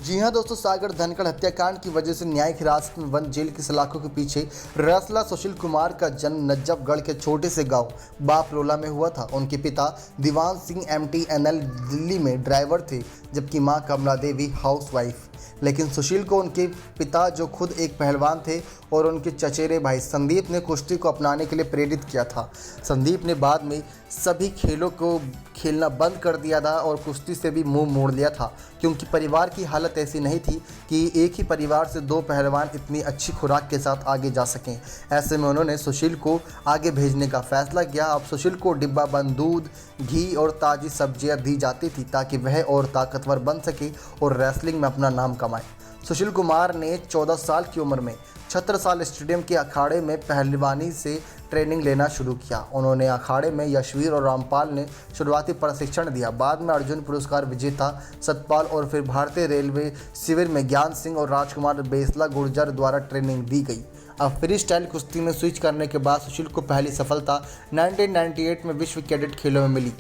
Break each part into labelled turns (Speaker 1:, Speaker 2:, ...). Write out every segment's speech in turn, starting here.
Speaker 1: जी हां दोस्तों, सागर धनखड़ हत्याकांड की वजह से न्यायिक हिरासत में बंद जेल की सलाखों के पीछे रेसलर सुशील कुमार का जन्म नजफगढ़ के छोटे से गांव बापरोला में हुआ था। उनके पिता दीवान सिंह MTNL दिल्ली में ड्राइवर थे, जबकि मां कमला देवी हाउसवाइफ। लेकिन सुशील को उनके पिता, जो खुद एक पहलवान थे, और उनके चचेरे भाई संदीप ने कुश्ती को अपनाने के लिए प्रेरित किया था। संदीप ने बाद में सभी खेलों को खेलना बंद कर दिया था और कुश्ती से भी मुंह मोड़ लिया था, क्योंकि परिवार की हालत ऐसी नहीं थी कि एक ही परिवार से दो पहलवान इतनी अच्छी खुराक के साथ आगे जा सकें। ऐसे में उन्होंने सुशील को आगे भेजने का फैसला किया। अब सुशील को डिब्बा बंद दूध, घी और ताज़ी सब्जियां दी जाती थी ताकि वह और ताकतवर बन सके और रेसलिंग में अपना नाम कमाए। सुशील कुमार ने 14 साल की उम्र में छत्रसाल स्टेडियम के अखाड़े में पहलवानी से ट्रेनिंग लेना शुरू किया। उन्होंने अखाड़े में यशवीर और रामपाल ने शुरुआती प्रशिक्षण दिया। बाद में अर्जुन पुरस्कार विजेता सतपाल और फिर भारतीय रेलवे शिविर में ज्ञान सिंह और राजकुमार बेसला गुर्जर द्वारा ट्रेनिंग दी गई। अब फ्री स्टाइल कुश्ती में स्विच करने के बाद सुशील को पहली सफलता 1998 में विश्व कैडेट खेलों में मिली,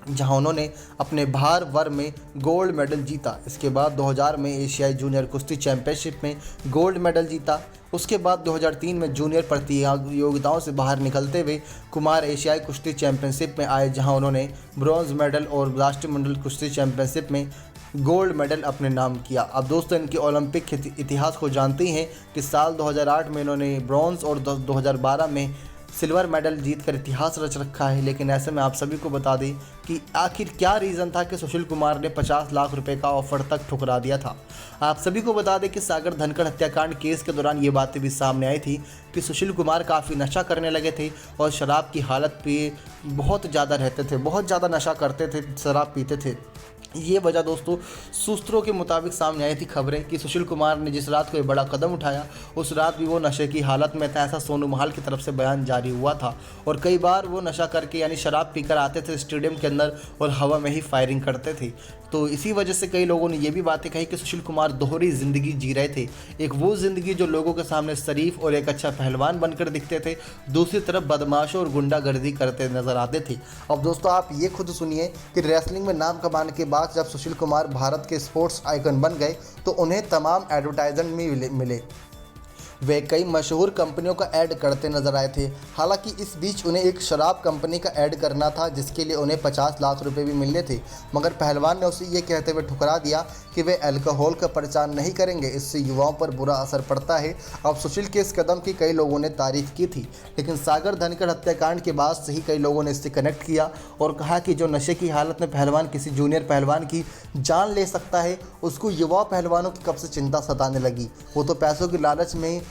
Speaker 1: जहां उन्होंने अपने भार वर्ग में गोल्ड मेडल जीता। इसके बाद 2000 में एशियाई जूनियर कुश्ती चैंपियनशिप में गोल्ड मेडल जीता। उसके बाद 2003 में जूनियर प्रतियोगिताओं से बाहर निकलते हुए कुमार एशियाई कुश्ती चैंपियनशिप में आए, जहां उन्होंने ब्रॉन्ज मेडल और राष्ट्रमंडल कुश्ती चैंपियनशिप में गोल्ड मेडल अपने नाम किया। अब दोस्तों, इनके ओलंपिक इतिहास को जानते हैं कि साल 2008 में इन्होंने ब्रॉन्ज और 2012 में सिल्वर मेडल जीतकर इतिहास रच रखा है। लेकिन ऐसे में आप सभी को बता दें कि आखिर क्या रीज़न था कि सुशील कुमार ने 50 लाख रुपए का ऑफर तक ठुकरा दिया था। आप सभी को बता दें कि सागर धनखड़ हत्याकांड केस के दौरान ये बातें भी सामने आई थी कि सुशील कुमार काफ़ी नशा करने लगे थे और शराब की हालत पे बहुत ज़्यादा रहते थे, बहुत ज़्यादा नशा करते थे, शराब पीते थे। ये वजह दोस्तों सूत्रों के मुताबिक सामने आई थी खबरें कि सुशील कुमार ने जिस रात को ये बड़ा कदम उठाया, उस रात भी वो नशे की हालत में था, ऐसा सोनू महाल की तरफ से बयान जारी हुआ था। और कई बार वो नशा करके यानी शराब पीकर आते थे स्टेडियम के अंदर और हवा में ही फायरिंग करते थे। तो इसी वजह से कई लोगों ने ये भी बातें कही कि सुशील कुमार दोहरी ज़िंदगी जी रहे थे। एक वो ज़िंदगी जो लोगों के सामने शरीफ और एक अच्छा पहलवान बनकर दिखते थे, दूसरी तरफ बदमाशों और गुंडागर्दी करते नजर आते थे। अब दोस्तों, आप ये खुद सुनिए कि रेसलिंग में नाम कमाने के बाद जब सुशील कुमार भारत के स्पोर्ट्स आइकन बन गए तो उन्हें तमाम एडवर्टाइजमेंट भी मिले। वे कई मशहूर कंपनियों का ऐड करते नजर आए थे। हालांकि इस बीच उन्हें एक शराब कंपनी का ऐड करना था, जिसके लिए उन्हें 50 लाख रुपए भी मिलने थे, मगर पहलवान ने उसे ये कहते हुए ठुकरा दिया कि वे अल्कोहल का प्रचार नहीं करेंगे, इससे युवाओं पर बुरा असर पड़ता है। अब सुशील के इस कदम की कई लोगों ने तारीफ की थी, लेकिन सागर धनखड़ हत्याकांड के बाद से ही कई लोगों ने इससे कनेक्ट किया और कहा कि जो नशे की हालत में पहलवान किसी जूनियर पहलवान की जान ले सकता है, उसको युवा पहलवानों की कब से चिंता सताने लगी। वो तो पैसों की लालच में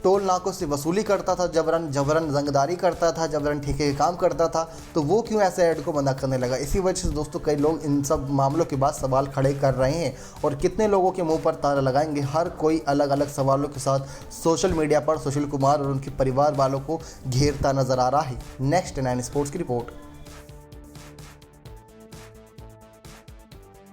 Speaker 1: टोल नाकों से वसूली करता था, जबरन रंगदारी करता था, जबरन ठेके का काम करता था, तो वो क्यों ऐसे ऐड को मना करने लगा। इसी वजह से दोस्तों कई लोग इन सब मामलों के बाद सवाल खड़े कर रहे हैं और कितने लोगों के मुंह पर ताला लगाएंगे। हर कोई अलग अलग सवालों के साथ सोशल मीडिया पर सुशील कुमार और उनके परिवार वालों को घेरता नजर आ रहा है। नेक्स्ट 9 स्पोर्ट्स की रिपोर्ट।